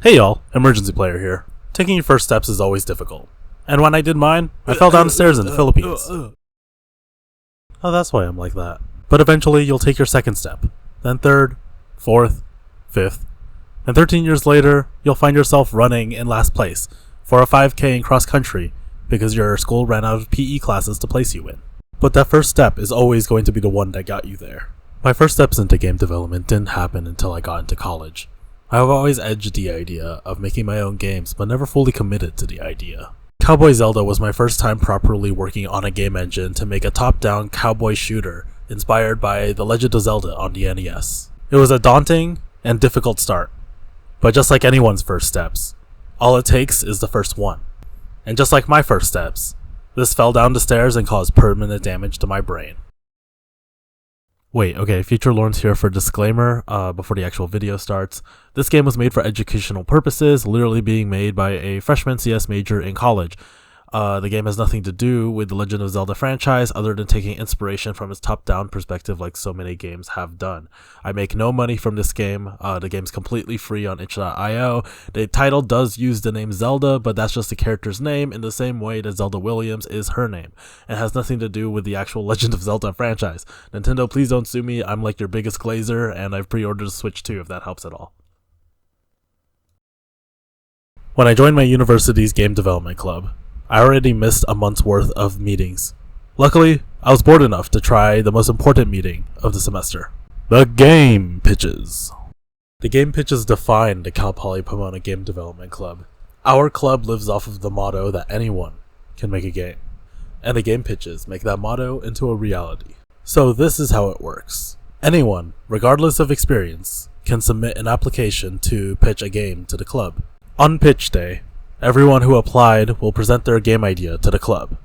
Hey y'all, emergency player here. Taking your first steps is always difficult. And when I did mine, I fell down the stairs in the Philippines. Oh, that's why I'm like that. But eventually you'll take your second step, then third, fourth, fifth, and 13 years later, you'll find yourself running in last place for a 5K in cross country because your school ran out of PE classes to place you in. But that first step is always going to be the one that got you there. My first steps into game development didn't happen until I got into college. I've always edged the idea of making my own games, but never fully committed to the idea. Cowboy Zelda was my first time properly working on a game engine to make a top-down cowboy shooter inspired by The Legend of Zelda on the NES. It was a daunting and difficult start, but just like anyone's first steps, all it takes is the first one. And just like my first steps, this fell down the stairs and caused permanent damage to my brain. Wait, okay, Future Lawrence here for a disclaimer before the actual video starts. This game was made for educational purposes, literally being made by a freshman CS major in college. The game has nothing to do with the Legend of Zelda franchise other than taking inspiration from its top-down perspective like so many games have done. I make no money from this game. The game's completely free on itch.io. The title does use the name Zelda, but that's just the character's name in the same way that Zelda Williams is her name. It has nothing to do with the actual Legend of Zelda franchise. Nintendo, please don't sue me. I'm like your biggest glazer, and I've pre-ordered a Switch too, if that helps at all. When I joined my university's game development club, I already missed a month's worth of meetings. Luckily, I was bored enough to try the most important meeting of the semester. The game pitches. The game pitches define the Cal Poly Pomona Game Development Club. Our club lives off of the motto that anyone can make a game, and the game pitches make that motto into a reality. So this is how it works. Anyone, regardless of experience, can submit an application to pitch a game to the club. On pitch day, everyone who applied will present their game idea to the club.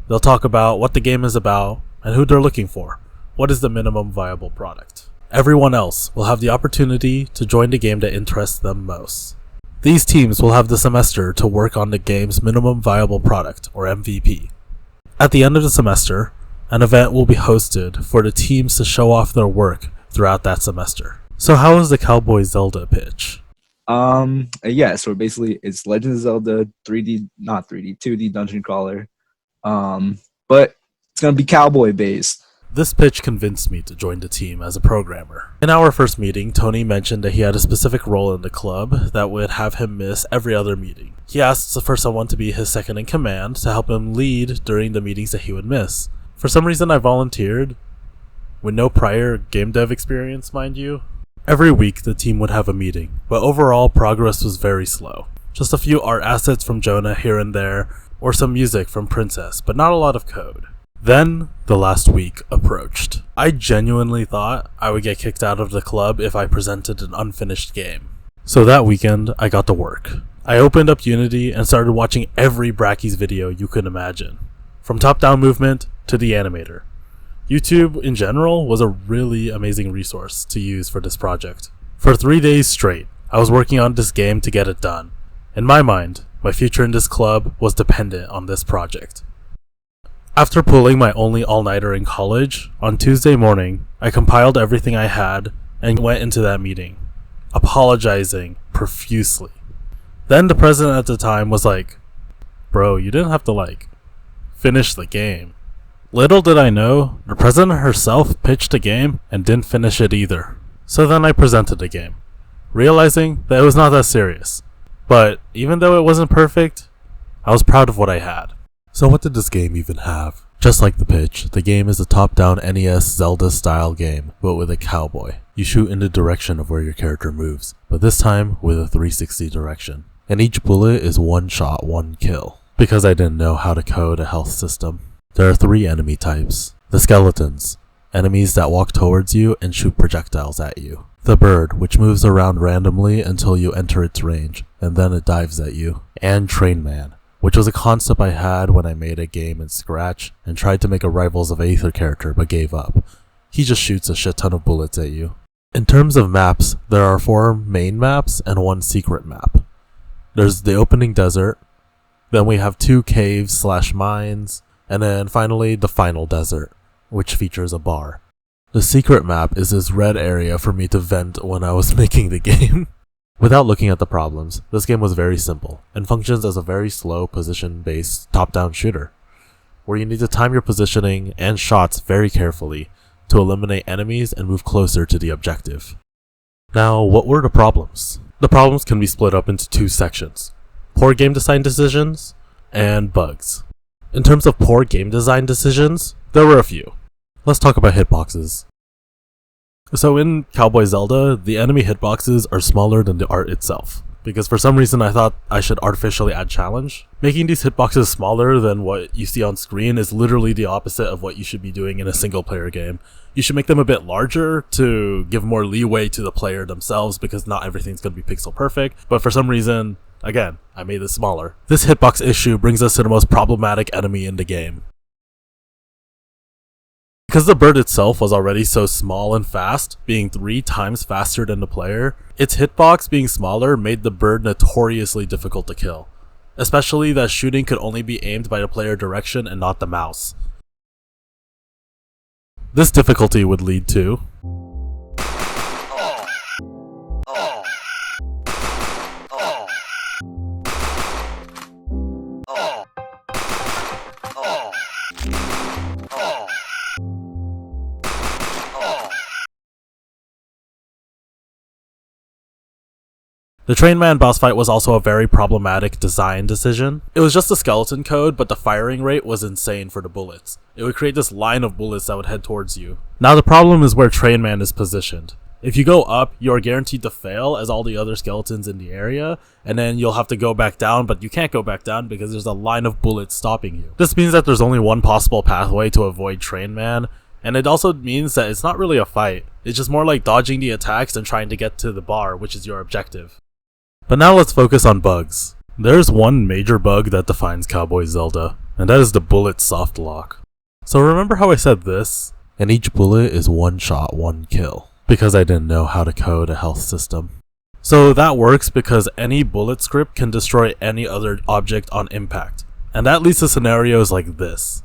They'll talk about what the game is about and who they're looking for. What is the minimum viable product? Everyone else will have the opportunity to join the game that interests them most. These teams will have the semester to work on the game's minimum viable product, or MVP. At the end of the semester, an event will be hosted for the teams to show off their work throughout that semester. So how is the Cowboy Zelda pitch? So basically it's Legend of Zelda 2D dungeon crawler. But it's gonna be cowboy based. This pitch convinced me to join the team as a programmer. In our first meeting, Tony mentioned that he had a specific role in the club that would have him miss every other meeting. He asked for someone to be his second in command to help him lead during the meetings that he would miss. For some reason I volunteered, with no prior game dev experience, mind you. Every week, the team would have a meeting, but overall, progress was very slow. Just a few art assets from Jonah here and there, or some music from Princess, but not a lot of code. Then, the last week approached. I genuinely thought I would get kicked out of the club if I presented an unfinished game. So that weekend, I got to work. I opened up Unity and started watching every Brackeys video you could imagine. From top-down movement to the animator. YouTube, in general, was a really amazing resource to use for this project. For 3 days straight, I was working on this game to get it done. In my mind, my future in this club was dependent on this project. After pulling my only all-nighter in college, on Tuesday morning, I compiled everything I had and went into that meeting, apologizing profusely. Then the president at the time was like, "Bro, you didn't have to, finish the game." Little did I know, the president herself pitched a game and didn't finish it either. So then I presented the game, realizing that it was not that serious. But even though it wasn't perfect, I was proud of what I had. So what did this game even have? Just like the pitch, the game is a top-down NES Zelda style game, but with a cowboy. You shoot in the direction of where your character moves, but this time with a 360 direction. And each bullet is one shot, one kill. Because I didn't know how to code a health system. There are 3 enemy types. The skeletons, enemies that walk towards you and shoot projectiles at you. The bird, which moves around randomly until you enter its range, and then it dives at you. And Train Man, which was a concept I had when I made a game in Scratch and tried to make a Rivals of Aether character but gave up. He just shoots a shit ton of bullets at you. In terms of maps, there are 4 main maps and 1 secret map. There's the opening desert, then we have 2 caves/mines, and then finally, the final desert, which features a bar. The secret map is this red area for me to vent when I was making the game. Without looking at the problems, this game was very simple and functions as a very slow position-based top-down shooter, where you need to time your positioning and shots very carefully to eliminate enemies and move closer to the objective. Now, what were the problems? The problems can be split up into two sections: poor game design decisions and bugs. In terms of poor game design decisions, there were a few. Let's talk about hitboxes. So in Cowboy Zelda, the enemy hitboxes are smaller than the art itself, because for some reason I thought I should artificially add challenge. Making these hitboxes smaller than what you see on screen is literally the opposite of what you should be doing in a single player game. You should make them a bit larger to give more leeway to the player themselves, because not everything's going to be pixel perfect, but for some reason, again, I made this smaller. This hitbox issue brings us to the most problematic enemy in the game. Because the bird itself was already so small and fast, being 3 times faster than the player, its hitbox being smaller made the bird notoriously difficult to kill. Especially that shooting could only be aimed by the player direction and not the mouse. This difficulty would lead to the Train Man boss fight was also a very problematic design decision. It was just a skeleton code, but the firing rate was insane for the bullets. It would create this line of bullets that would head towards you. Now the problem is where Train Man is positioned. If you go up, you are guaranteed to fail as all the other skeletons in the area, and then you'll have to go back down, but you can't go back down because there's a line of bullets stopping you. This means that there's only one possible pathway to avoid Train Man, and it also means that it's not really a fight. It's just more like dodging the attacks and trying to get to the bar, which is your objective. But now let's focus on bugs. There's one major bug that defines Cowboy Zelda, and that is the bullet soft lock. So remember how I said this? And each bullet is one shot, one kill, because I didn't know how to code a health system. So that works because any bullet script can destroy any other object on impact, and that leads to scenarios like this.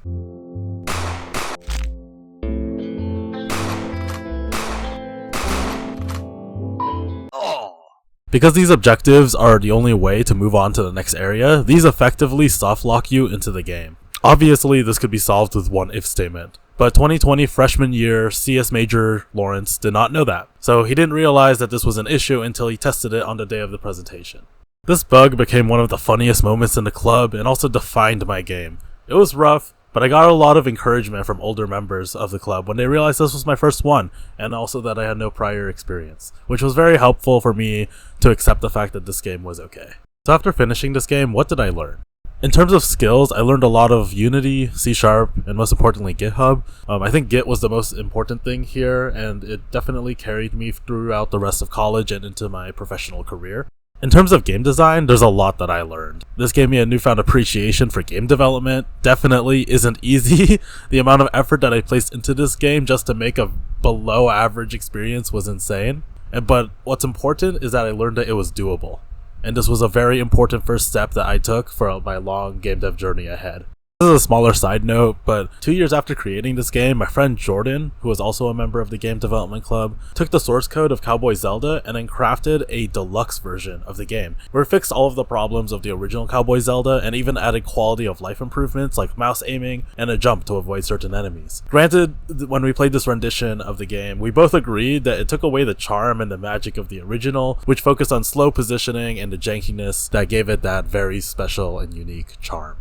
Because these objectives are the only way to move on to the next area, these effectively soft lock you into the game. Obviously, this could be solved with one if statement, but 2020 freshman year CS major Lawrence did not know that, so he didn't realize that this was an issue until he tested it on the day of the presentation. This bug became one of the funniest moments in the club and also defined my game. It was rough, but I got a lot of encouragement from older members of the club when they realized this was my first one, and also that I had no prior experience, which was very helpful for me to accept the fact that this game was okay. So after finishing this game, what did I learn? In terms of skills, I learned a lot of Unity, C#, and most importantly GitHub. I think Git was the most important thing here, and it definitely carried me throughout the rest of college and into my professional career. In terms of game design, there's a lot that I learned. This gave me a newfound appreciation for game development. Definitely isn't easy. The amount of effort that I placed into this game just to make a below average experience was insane. But what's important is that I learned that it was doable. And this was a very important first step that I took for my long game dev journey ahead. This is a smaller side note, but 2 years after creating this game, my friend Jordan, who was also a member of the game development club, took the source code of Cowboy Zelda and then crafted a deluxe version of the game, where it fixed all of the problems of the original Cowboy Zelda and even added quality of life improvements like mouse aiming and a jump to avoid certain enemies. Granted, when we played this rendition of the game, we both agreed that it took away the charm and the magic of the original, which focused on slow positioning and the jankiness that gave it that very special and unique charm.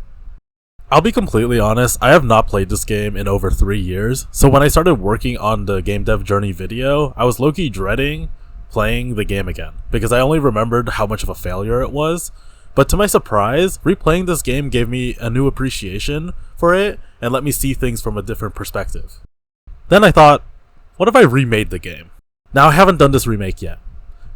I'll be completely honest, I have not played this game in over 3 years, so when I started working on the game dev journey video, I was low-key dreading playing the game again, because I only remembered how much of a failure it was. But to my surprise, replaying this game gave me a new appreciation for it and let me see things from a different perspective. Then I thought, what if I remade the game? Now I haven't done this remake yet,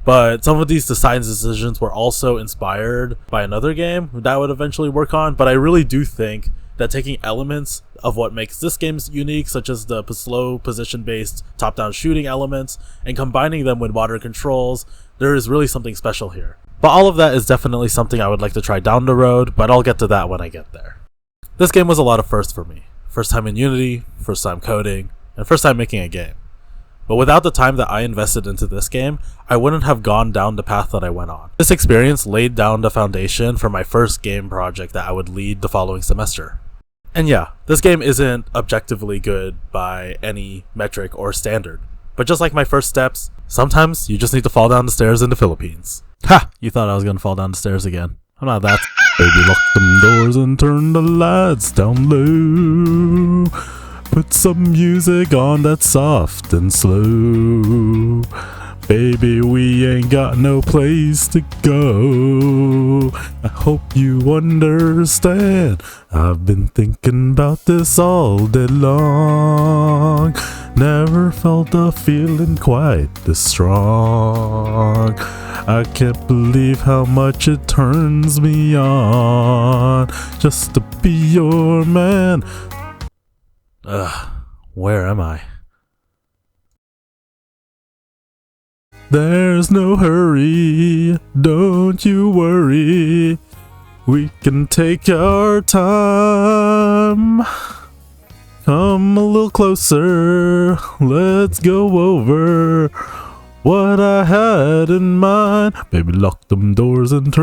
but some of these design decisions were also inspired by another game that I would eventually work on, but I really do think that taking elements of what makes this game unique, such as the slow position-based top-down shooting elements, and combining them with modern controls, there is really something special here. But all of that is definitely something I would like to try down the road, but I'll get to that when I get there. This game was a lot of firsts for me. First time in Unity, first time coding, and first time making a game. But without the time that I invested into this game, I wouldn't have gone down the path that I went on. This experience laid down the foundation for my first game project that I would lead the following semester. And yeah, this game isn't objectively good by any metric or standard. But just like my first steps, sometimes you just need to fall down the stairs in the Philippines. Ha! You thought I was gonna fall down the stairs again. I'm not that. Baby, lock them doors and turn the lights down low. Put some music on that's soft and slow. Baby, we ain't got no place to go. I hope you understand. I've been thinking about this all day long. Never felt a feeling quite this strong. I can't believe how much it turns me on just to be your man. Where am I? There's no hurry, don't you worry. We can take our time. Come a little closer, let's go over what I had in mind. Baby, lock them doors and turn